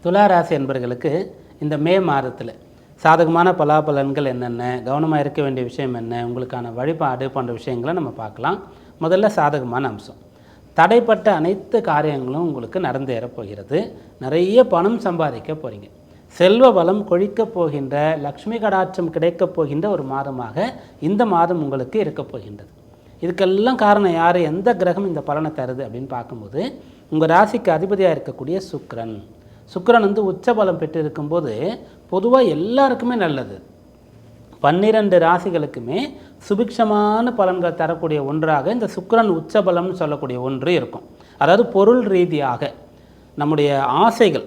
துலா ராசி என்பர்களுக்கு இந்த மே மாதத்தில் சாதகமான பலாபலன்கள் என்னென்ன, கவனமாக இருக்க வேண்டிய விஷயம் என்ன, உங்களுக்கான வழிபாடு போன்ற விஷயங்களை நம்ம பார்க்கலாம். முதல்ல சாதகமான அம்சம், தடைப்பட்ட அனைத்து காரியங்களும் உங்களுக்கு நடந்தேறப் போகிறது. நிறைய பணம் சம்பாதிக்க போகிறீங்க. செல்வ வளம் கொழிக்கப் போகின்ற, லக்ஷ்மி கடாட்சம் கிடைக்கப் போகின்ற ஒரு மாதமாக இந்த மாதம் உங்களுக்கு இருக்கப் போகின்றது. இதுக்கெல்லாம் காரணம் யார், எந்த கிரகம் இந்த பலனை தருது அப்படின்னு பார்க்கும்போது உங்கள் ராசிக்கு அதிபதியாக இருக்கக்கூடிய சுக்கிரன். சுக்கிரன் வந்து உச்ச பலம் பெற்று இருக்கும்போது பொதுவாக எல்லாருக்குமே நல்லது. 12 ராசிகளுக்குமே சுபிக்ஷமான பலன்கள் தரக்கூடிய ஒன்றாக இந்த சுக்கிரன் உச்ச பலம்னு சொல்லக்கூடிய ஒன்று இருக்கும். அதாவது பொருள் ரீதியாக நம்முடைய ஆசைகள்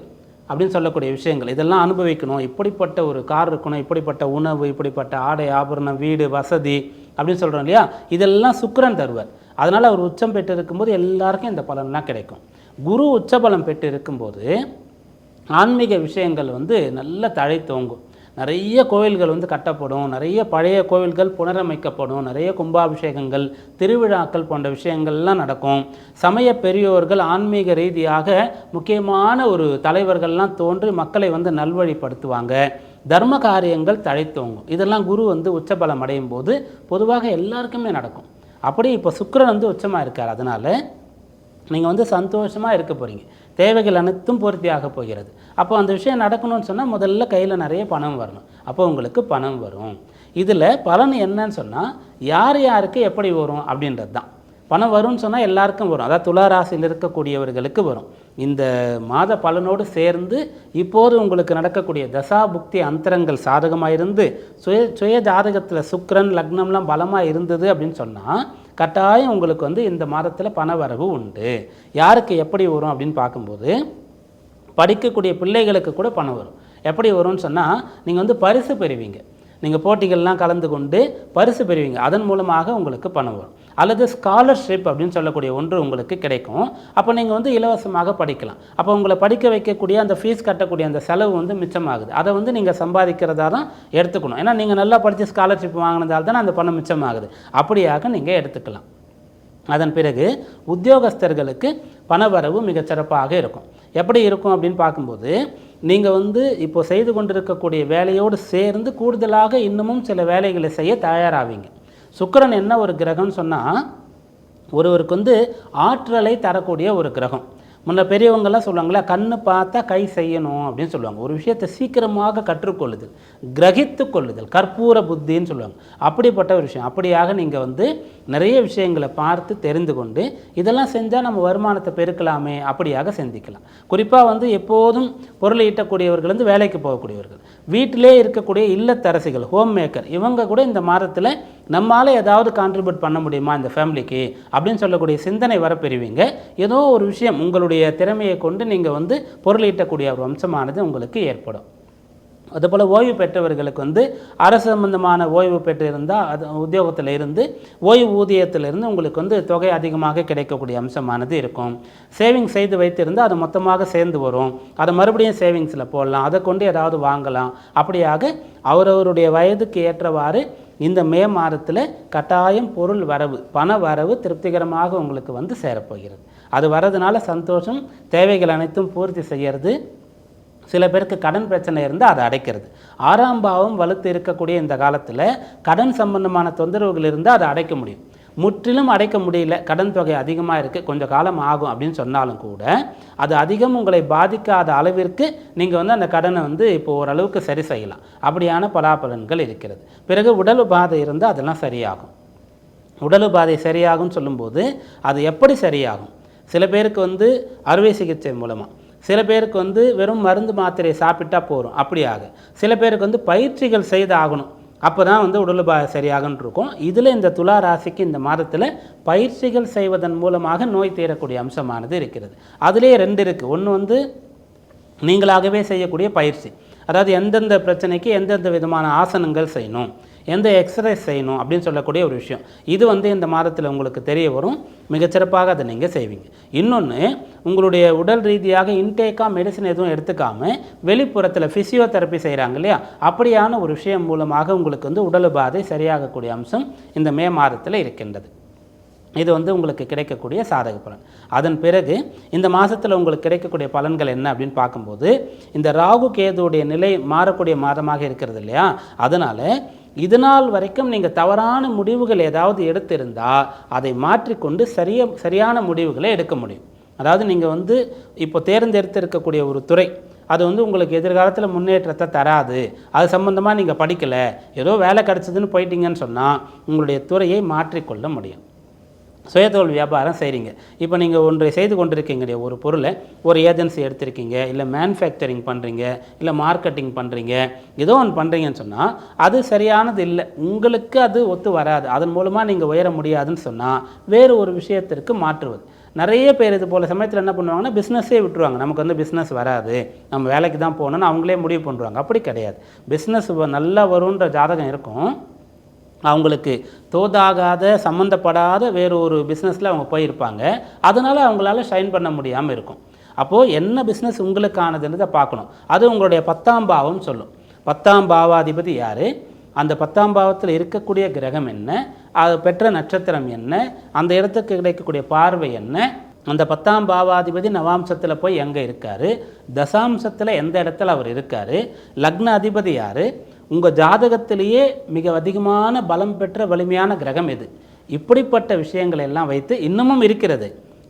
அப்படின்னு சொல்லக்கூடிய விஷயங்கள் இதெல்லாம் அனுபவிக்கணும், இப்படிப்பட்ட ஒரு கார் இருக்கணும், இப்படிப்பட்ட உணவு, இப்படிப்பட்ட ஆடை ஆபரணம், வீடு வசதி அப்படின்னு சொல்கிறோம் இல்லையா, இதெல்லாம் சுக்கிரன் தருவார். அதனால் அவர் உச்சம் பெற்று இருக்கும்போது எல்லாருக்கும் இந்த பலன்லாம் கிடைக்கும். குரு உச்ச பலம் பெற்று இருக்கும்போது ஆன்மீக விஷயங்கள் வந்து நல்ல தழைத்தோங்கும். நிறைய கோவில்கள் வந்து கட்டப்படும், நிறைய பழைய கோவில்கள் புனரமைக்கப்படும், நிறைய கும்பாபிஷேகங்கள், திருவிழாக்கள் போன்ற விஷயங்கள்லாம் நடக்கும். சமய பெரியோர்கள் ஆன்மீக ரீதியாக முக்கியமான ஒரு தலைவர்கள்லாம் தோன்றி மக்களை வந்து நல்வழிப்படுத்துவாங்க. தர்ம காரியங்கள் தழைத்தோங்கும். இதெல்லாம் குரு வந்து உச்சபலம் அடையும் போது பொதுவாக எல்லாருக்குமே நடக்கும். அப்படி இப்போ சுக்கிரன் வந்து உச்சமாக இருக்கார். அதனால் நீங்கள் வந்து சந்தோஷமாக இருக்க போகிறீங்க. தேவைகள் அனைத்தும் பூர்த்தியாக போகிறது. அப்போ அந்த விஷயம் நடக்கணும்னு சொன்னால் முதல்ல கையில் நிறைய பணம் வரணும். அப்போ உங்களுக்கு பணம் வரும். இதில் பலன் என்னன்னு சொன்னால் யார் யாருக்கு எப்படி வரும் அப்படின்றது தான். பணம் வரும்னு சொன்னால் எல்லாருக்கும் வரும். அதாவது துலா ராசியில் இருக்கக்கூடியவர்களுக்கு வரும். இந்த மாத பலனோடு சேர்ந்து இப்போது உங்களுக்கு நடக்கக்கூடிய தசா புக்தி அந்தரங்கள் சாதகமாக இருந்து சுய ஜாதகத்தில் சுக்கிரன் லக்னம்லாம் பலமாக இருந்தது அப்படின்னு சொன்னால் கட்டாயம் உங்களுக்கு வந்து இந்த மாதத்தில் பண வரவு உண்டு. யாருக்கு எப்படி வரும் அப்படின்னு பார்க்கும்போது படிக்கக்கூடிய பிள்ளைகளுக்கு கூட பணம் வரும். எப்படி வரும்னு சொன்னால் நீங்கள் வந்து பரிசு பெறுவீங்க. நீங்கள் போட்டிகள்லாம் கலந்து கொண்டு பரிசு பெறுவீங்க. அதன் மூலமாக உங்களுக்கு பணம் வரும். அல்லது ஸ்காலர்ஷிப் அப்படின்னு சொல்லக்கூடிய ஒன்று உங்களுக்கு கிடைக்கும். அப்போ நீங்கள் வந்து இலவசமாக படிக்கலாம். அப்போ உங்களை படிக்க வைக்கக்கூடிய அந்த ஃபீஸ் கட்டக்கூடிய அந்த செலவு வந்து மிச்சமாகுது. அதை வந்து நீங்கள் சம்பாதிக்கிறதா தான் எடுத்துக்கணும். ஏன்னா நீங்கள் நல்லா படித்து ஸ்காலர்ஷிப் வாங்கினதால் தானே அந்த பணம் மிச்சமாகுது. அப்படியாக நீங்கள் எடுத்துக்கலாம். அதன் பிறகு உத்தியோகஸ்தர்களுக்கு பணவரவு மிகச்சிறப்பாக இருக்கும். எப்படி இருக்கும் அப்படின்னு பார்க்கும்போது நீங்கள் வந்து இப்போ செய்து கொண்டிருக்கக்கூடிய வேலையோடு சேர்ந்து கூடுதலாக இன்னமும் சில வேலைகளை செய்ய தயாராவீங்க. சுக்கிரன் என்ன ஒரு கிரகம்னு சொன்னால் ஒருவருக்கு வந்து ஆற்றலை தரக்கூடிய ஒரு கிரகம். முன்ன பெரியவங்கள்லாம் சொல்லுவாங்களே, கண்ணு பார்த்தா கை செய்யணும் அப்படின்னு சொல்லுவாங்க. ஒரு விஷயத்தை சீக்கிரமாக கற்றுக்கொள்ளுதல், கிரகித்து கொள்ளுதல், கற்பூர புத்தின்னு சொல்லுவாங்க. அப்படிப்பட்ட ஒரு விஷயம். அப்படியாக நீங்கள் வந்து நிறைய விஷயங்களை பார்த்து தெரிந்து கொண்டு இதெல்லாம் செஞ்சால் நம்ம வருமானத்தை பெருக்கலாமே அப்படியாக சிந்திக்கலாம். குறிப்பாக வந்து எப்போதும் பொருளை ஈட்டக்கூடியவர்கள் வந்து வேலைக்கு போகக்கூடியவர்கள், வீட்டிலே இருக்கக்கூடிய இல்லத்தரசிகள், ஹோம் மேக்கர், இவங்க கூட இந்த மாதத்தில் நம்மளால் ஏதாவது கான்ட்ரிபியூட் பண்ண முடியுமா இந்த ஃபேமிலிக்கு அப்படின்னு சொல்லக்கூடிய சிந்தனை வர பெறுவீங்க. ஏதோ ஒரு விஷயம் உங்களுடைய திறமையை கொண்டு நீங்கள் வந்து பொருள் ஈட்டக்கூடிய ஒரு அம்சமானது உங்களுக்கு ஏற்படும். அதுபோல் ஓய்வு பெற்றவர்களுக்கு வந்து அரசு சம்பந்தமான ஓய்வு பெற்று இருந்தால் அது உத்தியோகத்தில் இருந்து ஓய்வு ஊதியத்திலிருந்து உங்களுக்கு வந்து தொகை அதிகமாக கிடைக்கக்கூடிய அம்சமானது இருக்கும். சேவிங்ஸ் செய்து வைத்திருந்தால் அது மொத்தமாக சேர்ந்து வரும். அதை மறுபடியும் சேவிங்ஸில் போடலாம், அதை கொண்டு ஏதாவது வாங்கலாம். அப்படியாக அவரவருடைய வயதுக்கு ஏற்றவாறு இந்த மே மாதத்தில் கட்டாயம் பொருள் வரவு, பண வரவு திருப்திகரமாக உங்களுக்கு வந்து சேரப்போகிறது. அது வரதுனால சந்தோஷம், தேவைகள் அனைத்தும் பூர்த்தி செய்கிறது. சில பேருக்கு கடன் பிரச்சனை இருந்தால் அதை அடைக்கிறது. 6ஆம் பாவம் வலுத்து இருக்கக்கூடிய இந்த காலத்தில் கடன் சம்பந்தமான தொந்தரவுகள் இருந்தால் அதை அடைக்க முடியும். முற்றிலும் அடைக்க முடியல, கடன் தொகை அதிகமாக இருக்குது, கொஞ்சம் காலம் ஆகும் அப்படின்னு சொன்னாலும் கூட அது அதிகம் உங்களை பாதிக்காத அளவிற்கு நீங்கள் வந்து அந்த கடனை வந்து இப்போ ஓரளவுக்கு சரி செய்யலாம். அப்படியான பலாபலன்கள் இருக்கிறது. பிறகு உடல் உபாதை இருந்தால் அதெல்லாம் சரியாகும். உடல் உபாதை சரியாகும்னு சொல்லும்போது அது எப்படி சரியாகும்? சில பேருக்கு வந்து அறுவை சிகிச்சை மூலமாக, சில பேருக்கு வந்து வெறும் மருந்து மாத்திரை சாப்பிட்டா போகிறோம் அப்படியாக, சில பேருக்கு வந்து பயிற்சிகள் செய்து ஆகணும், அப்போ தான் வந்து உடல் உபாதை சரியாகுன்னு இருக்கும். இதில் இந்த துலா ராசிக்கு இந்த மாதத்தில் பயிற்சிகள் செய்வதன் மூலமாக நோய் தீரக்கூடிய அம்சமானது இருக்கிறது. அதிலே 2 இருக்குது. ஒன்று வந்து நீங்களாகவே செய்யக்கூடிய பயிற்சி, அதாவது எந்தெந்த பிரச்சனைக்கு எந்தெந்த விதமான ஆசனங்கள் செய்யணும், எந்த எக்ஸசைஸ் செய்யணும் அப்படின்னு சொல்லக்கூடிய ஒரு விஷயம். இது வந்து இந்த மாதத்தில் உங்களுக்கு தெரிய வரும். மிகச்சிறப்பாக அதை நீங்கள் செய்வீங்க. இன்னொன்று, உங்களுடைய உடல் ரீதியாக இன்டேக்காக மெடிசன் எதுவும் எடுத்துக்காமல் வெளிப்புறத்தில் ஃபிசியோதெரப்பி செய்கிறாங்க இல்லையா, அப்படியான ஒரு விஷயம் மூலமாக உங்களுக்கு வந்து உடல் உபாதை சரியாகக்கூடிய அம்சம் இந்த மே மாதத்தில் இருக்கின்றது. இது வந்து உங்களுக்கு கிடைக்கக்கூடிய சாதக பலன். அதன் பிறகு இந்த மாதத்தில் உங்களுக்கு கிடைக்கக்கூடிய பலன்கள் என்ன அப்படின்னு பார்க்கும்போது, இந்த ராகு கேதுவுடைய நிலை மாறக்கூடிய மாதமாக இருக்கிறது இல்லையா, அதனால் இது நாள் வரைக்கும் நீங்கள் தவறான முடிவுகள் ஏதாவது எடுத்திருந்தால் அதை மாற்றிக்கொண்டு சரியான முடிவுகளை எடுக்க முடியும். அதாவது நீங்கள் வந்து இப்போ தேர்ந்தெடுத்திருக்கக்கூடிய ஒரு துறை அது வந்து உங்களுக்கு எதிர்காலத்தில் முன்னேற்றத்தை தராது, அது சம்மந்தமாக நீங்கள் படிக்கலை, ஏதோ வேலை கிடச்சிதுன்னு போயிட்டீங்கன்னு சொன்னால் உங்களுடைய துறையை மாற்றிக்கொள்ள முடியும். சுயதொழில் வியாபாரம் செய்கிறீங்க, இப்போ நீங்கள் ஒன்றை செய்து கொண்டிருக்கீங்க, ஒரு பொருளை ஒரு ஏஜென்சி எடுத்திருக்கீங்க, இல்லை மேனுஃபேக்சரிங் பண்ணுறீங்க, இல்லை மார்க்கெட்டிங் பண்ணுறீங்க, ஏதோ ஒன்று பண்ணுறீங்கன்னு சொன்னால் அது சரியானது இல்லை, உங்களுக்கு அது ஒத்து வராது, அதன் மூலமாக நீங்கள் உயர முடியாதுன்னு சொன்னால் வேறு ஒரு விஷயத்திற்கு மாற்றுவது. நிறைய பேர் இது போல் சமயத்தில் என்ன பண்ணுவாங்கன்னா பிஸ்னஸே விட்டுருவாங்க, நமக்கு வந்து பிஸ்னஸ் வராது, நம்ம வேலைக்கு தான் போகணுன்னு அவங்களே முடிவு பண்ணுறாங்க. அப்படி கிடையாது, பிஸ்னஸ் நல்லா வரும்ன்ற ஜாதகம் இருக்கும், அவங்களுக்கு தோதாகாத சம்மந்தப்படாத வேறு ஒரு பிஸ்னஸில் அவங்க போயிருப்பாங்க, அதனால் அவங்களால ஷைன் பண்ண முடியாமல் இருக்கும். அப்போது என்ன பிஸ்னஸ் உங்களுக்கானதுன்றதை பார்க்கணும். அது உங்களுடைய 10ஆம் பாவம் சொல்லும். 10ஆம் பாவாதிபதி யார், அந்த 10ஆம் பாவத்தில் இருக்கக்கூடிய கிரகம் என்ன, அது பெற்ற நட்சத்திரம் என்ன, அந்த இடத்துக்கு கிடைக்கக்கூடிய பார்வை என்ன, அந்த 10ஆம் பாவாதிபதி நவாம்சத்தில் போய் எங்கே இருக்கார், தசாம்சத்தில் எந்த இடத்துல அவர் இருக்கார், லக்ன அதிபதி யார், உங்கள் ஜாதகத்திலேயே மிக அதிகமான பலம் பெற்ற வலிமையான கிரகம் எது, இப்படிப்பட்ட விஷயங்களை எல்லாம் வைத்து இன்னமும் இருக்கிறது.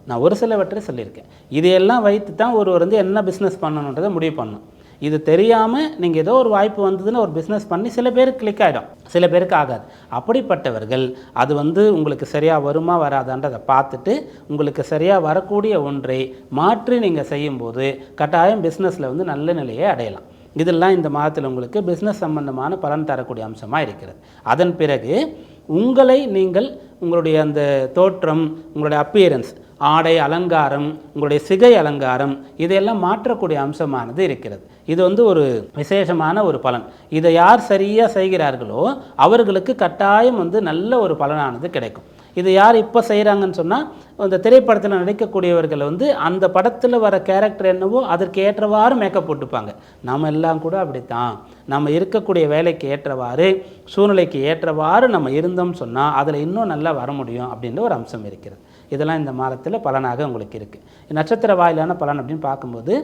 நான் ஒரு சிலவற்றை சொல்லியிருக்கேன். இதையெல்லாம் வைத்து தான் ஒருவர் வந்து என்ன பிஸ்னஸ் பண்ணணுன்றதை முடிவு பண்ணணும். இது தெரியாமல் நீங்கள் ஏதோ ஒரு வாய்ப்பு வந்ததுன்னு ஒரு பிஸ்னஸ் பண்ணி சில பேருக்கு கிளிக் ஆகிடும், சில பேருக்கு ஆகாது. அப்படிப்பட்டவர்கள் அது வந்து உங்களுக்கு சரியாக வருமா வராதான்றதை பார்த்துட்டு உங்களுக்கு சரியாக வரக்கூடிய ஒன்றை மாற்றி நீங்கள் செய்யும்போது கட்டாயம் பிஸ்னஸில் வந்து நல்ல நிலையை அடையலாம். இதெல்லாம் இந்த மாதத்தில் உங்களுக்கு பிஸ்னஸ் சம்பந்தமான பலன் தரக்கூடிய அம்சமாக இருக்கிறது. அதன் பிறகு உங்களை நீங்கள் உங்களுடைய அந்த தோற்றம், உங்களுடைய அப்பியரன்ஸ், ஆடை அலங்காரம், உங்களுடைய சிகை அலங்காரம், இதையெல்லாம் மாற்றக்கூடிய அம்சமானது இருக்கிறது. இது வந்து ஒரு விசேஷமான ஒரு பலன். இதை யார் சரியாக செய்கிறார்களோ அவர்களுக்கு கட்டாயம் வந்து நல்ல ஒரு பலனானது கிடைக்கும். இது யார் இப்போ செய்கிறாங்கன்னு சொன்னால், அந்த திரைப்படத்தில் நடிக்கக்கூடியவர்கள் வந்து அந்த படத்தில் வர கேரக்டர் என்னவோ அதற்கு ஏற்றவாறு மேக்கப் போட்டுப்பாங்க. நம்ம எல்லாம் கூட அப்படித்தான், நம்ம இருக்கக்கூடிய வேலைக்கு ஏற்றவாறு, சூழ்நிலைக்கு ஏற்றவாறு நம்ம இருந்தோம்னு சொன்னால் அதில் இன்னும் நல்லா வர முடியும் அப்படின்ற ஒரு அம்சம் இருக்கிறது. இதெல்லாம் இந்த மாதத்தில் பலனாக உங்களுக்கு இருக்குது. நட்சத்திர வாயிலான பலன் அப்படின்னு பார்க்கும்போது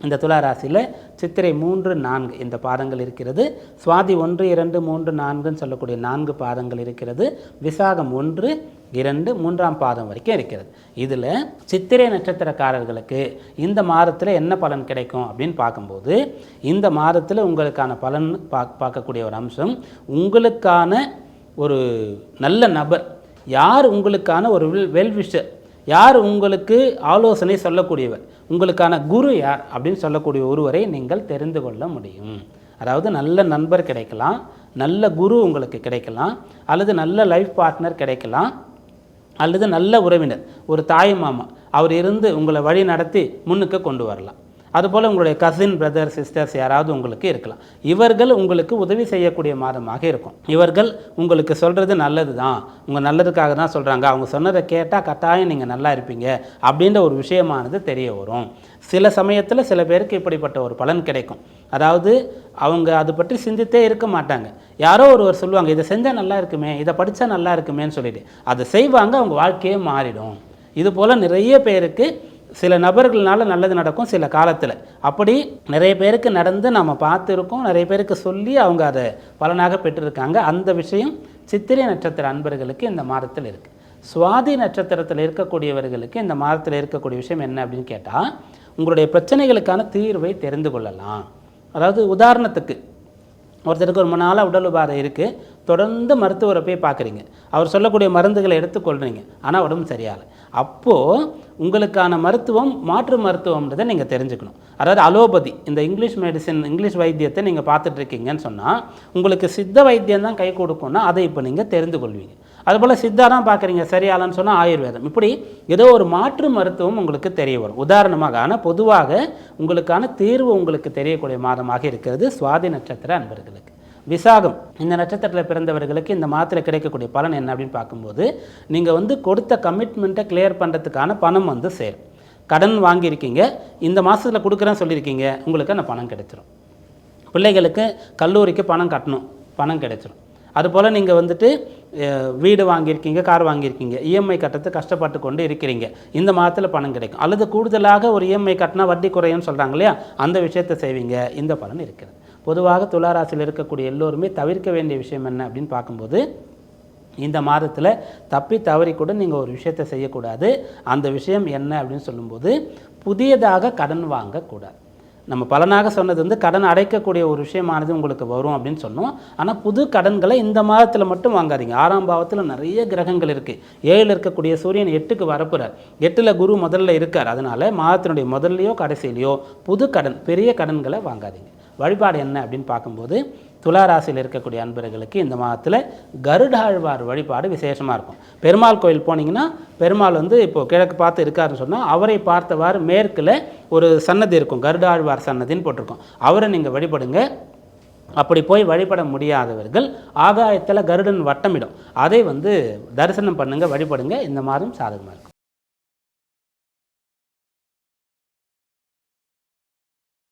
இந்த துலா ராசியில் சித்திரை 3, 4 இந்த பாதங்கள் இருக்கிறது. சுவாதி 1, 2, 3, 4ன்னு சொல்லக்கூடிய 4 பாதங்கள் இருக்கிறது. விசாகம் 1, 2, 3ஆம் பாதம் வரைக்கும் இருக்கிறது. இதில் சித்திரை நட்சத்திரக்காரர்களுக்கு இந்த மாதத்தில் என்ன பலன் கிடைக்கும் அப்படின்னு பார்க்கும்போது, இந்த மாதத்தில் உங்களுக்கான பலன் பார்க்கக்கூடிய ஒரு அம்சம், உங்களுக்கான ஒரு நல்ல நபர் யார், உங்களுக்கான ஒரு வெல்விஷர் யார், உங்களுக்கு ஆலோசனை சொல்லக்கூடியவர், உங்களுக்கான குரு யார் அப்படின்னு சொல்லக்கூடிய ஒருவரை நீங்கள் தெரிந்து கொள்ள முடியும். அதாவது நல்ல நண்பர் கிடைக்கலாம், நல்ல குரு உங்களுக்கு கிடைக்கலாம், அல்லது நல்ல லைஃப் பார்ட்னர் கிடைக்கலாம், அல்லது நல்ல உறவினர், ஒரு தாய் மாமா அவர் இருந்து உங்களை வழி நடத்தி முன்னுக்கு கொண்டு வரலாம். அதுபோல் உங்களுடைய கசின், பிரதர், சிஸ்டர்ஸ் யாராவது உங்களுக்கு இருக்கலாம். இவர்கள் உங்களுக்கு உதவி செய்யக்கூடிய மாதமாக இருக்கும். இவர்கள் உங்களுக்கு சொல்கிறது நல்லது தான், உங்கள் நல்லதுக்காக தான் சொல்கிறாங்க, அவங்க சொன்னதை கேட்டால் கட்டாயம் நீங்கள் நல்லா இருப்பீங்க அப்படின்ற ஒரு விஷயமானது தெரிய வரும். சில சமயத்தில் சில பேருக்கு இப்படிப்பட்ட ஒரு பலன் கிடைக்கும். அதாவது அவங்க அதை பற்றி சிந்தித்தே இருக்க மாட்டாங்க, யாரோ ஒருவர் சொல்லுவாங்க இதை செஞ்சால் நல்லா இருக்குமே, இதை படித்தா நல்லா இருக்குமேன்னு சொல்லிட்டு அதை செய்வாங்க, அவங்க வாழ்க்கையே மாறிடும். இது போல் நிறைய பேருக்கு சில நபர்களால் நல்லது நடக்கும் சில காலத்தில். அப்படி நிறைய பேருக்கு நடந்து நம்ம பார்த்துருக்கோம், நிறைய பேருக்கு சொல்லி அவங்க அதை பலனாக பெற்றிருக்காங்க. அந்த விஷயம் சித்திரை நட்சத்திர அன்பர்களுக்கு இந்த மாதத்தில் இருக்குது. சுவாதி நட்சத்திரத்தில் இருக்கக்கூடியவர்களுக்கு இந்த மாதத்தில் இருக்கக்கூடிய விஷயம் என்ன அப்படின்னு கேட்டால், உங்களுடைய பிரச்சனைகளுக்கான தீர்வை தெரிந்து கொள்ளலாம். அதாவது உதாரணத்துக்கு ஒருத்தருக்கு ஒரு நாளாக உடல் உபாதை இருக்குது, தொடர்ந்து மருத்துவரை போய் பார்க்குறீங்க, அவர் சொல்லக்கூடிய மருந்துகளை எடுத்துக்கொள்கிறீங்க, ஆனால் உடம்பு சரியாகலை. அப்போது உங்களுக்கான மருத்துவம் மாற்று மருத்துவம்ன்றதை நீங்கள் தெரிஞ்சுக்கணும். அதாவது அலோபதி, இந்த இங்கிலீஷ் மெடிசன், இங்கிலீஷ் வைத்தியத்தை நீங்கள் பார்த்துட்ருக்கீங்கன்னு சொன்னால் உங்களுக்கு சித்த வைத்தியம் தான் கை கொடுக்கும்னா அதை இப்போ நீங்கள் தெரிந்து கொள்வீங்க. அதுபோல் சித்தா தான் பார்க்குறீங்க, சரியாலன்னு சொன்னால் ஆயுர்வேதம், இப்படி ஏதோ ஒரு மாற்று மருத்துவம் உங்களுக்கு தெரிய வரும். உதாரணமாக, ஆனால் பொதுவாக உங்களுக்கான தீர்வு உங்களுக்கு தெரியக்கூடிய மாதமாக இருக்கிறது சுவாதி நட்சத்திர அன்பர்களுக்கு. விசாகம் இந்த நட்சத்திரத்தில் பிறந்தவர்களுக்கு இந்த மாதத்தில் கிடைக்கக்கூடிய பலன் என்ன அப்படின்னு பார்க்கும்போது, நீங்கள் வந்து கொடுத்த கமிட்மெண்ட்டை கிளியர் பண்ணுறதுக்கான பணம் வந்து சேரும். கடன் வாங்கியிருக்கீங்க, இந்த மாதத்தில் கொடுக்குறேன்னு சொல்லியிருக்கீங்க, உங்களுக்கு அந்த பணம் கிடைச்சிரும். பிள்ளைகளுக்கு கல்லூரிக்கு பணம் கட்டணும், பணம் கிடைச்சிரும். அதுபோல் நீங்கள் வந்துட்டு வீடு வாங்கியிருக்கீங்க, கார் வாங்கியிருக்கீங்க, இஎம்ஐ கட்டத்து கஷ்டப்பட்டு கொண்டு இருக்கிறீங்க, இந்த மாதத்தில் பணம் கிடைக்கும். அல்லது கூடுதலாக ஒரு இஎம்ஐ கட்டினா வட்டி குறையும்னு சொல்கிறாங்க இல்லையா, அந்த விஷயத்தை செய்வீங்க, இந்த பலன் இருக்கிறது. பொதுவாக துளாராசியில் இருக்கக்கூடிய எல்லோருமே தவிர்க்க வேண்டிய விஷயம் என்ன அப்படின்னு பார்க்கும்போது, இந்த மாதத்தில் தப்பி தவறி கூட நீங்கள் ஒரு விஷயத்தை செய்யக்கூடாது. அந்த விஷயம் என்ன அப்படின்னு சொல்லும்போது, புதியதாக கடன் வாங்கக்கூடாது. நம்ம பலனாக சொன்னது வந்து கடன் அடைக்கக்கூடிய ஒரு விஷயமானது உங்களுக்கு வரும் அப்படின்னு சொன்னோம். ஆனால் புது கடன்களை இந்த மாதத்தில் மட்டும் வாங்காதீங்க. 6ஆம் பாவத்தில் நிறைய கிரகங்கள் இருக்குது. 7 இருக்கக்கூடிய சூரியன் 8க்கு வரப்புறார். 8ல் குரு முதல்ல இருக்கார். அதனால் மாதத்தினுடைய முதல்லையோ கடைசியிலையோ புது கடன், பெரிய கடன்களை வாங்காதீங்க. வழிபாடு என்ன அப்படின்னு பார்க்கும்போது, துளாராசியில் இருக்கக்கூடிய அன்பர்களுக்கு இந்த மாதத்தில் கருடாழ்வார் வழிபாடு விசேஷமாக இருக்கும். பெருமாள் கோயில் போனீங்கன்னா, பெருமாள் வந்து இப்போது கிழக்கு பார்த்து இருக்காருன்னு சொன்னால், அவரை பார்த்தவாறு மேற்கில் ஒரு சன்னதி இருக்கும், கருடாழ்வார் சன்னதின்னு போட்டிருக்கோம். அவரை நீங்கள் வழிபடுங்க. அப்படி போய் வழிபட முடியாதவர்கள் ஆகாயத்தில் கருடன் வட்டமிடும், அதை வந்து தரிசனம் பண்ணுங்கள், வழிபடுங்க. இந்த மாதம் சாதகமாக இருக்கும்.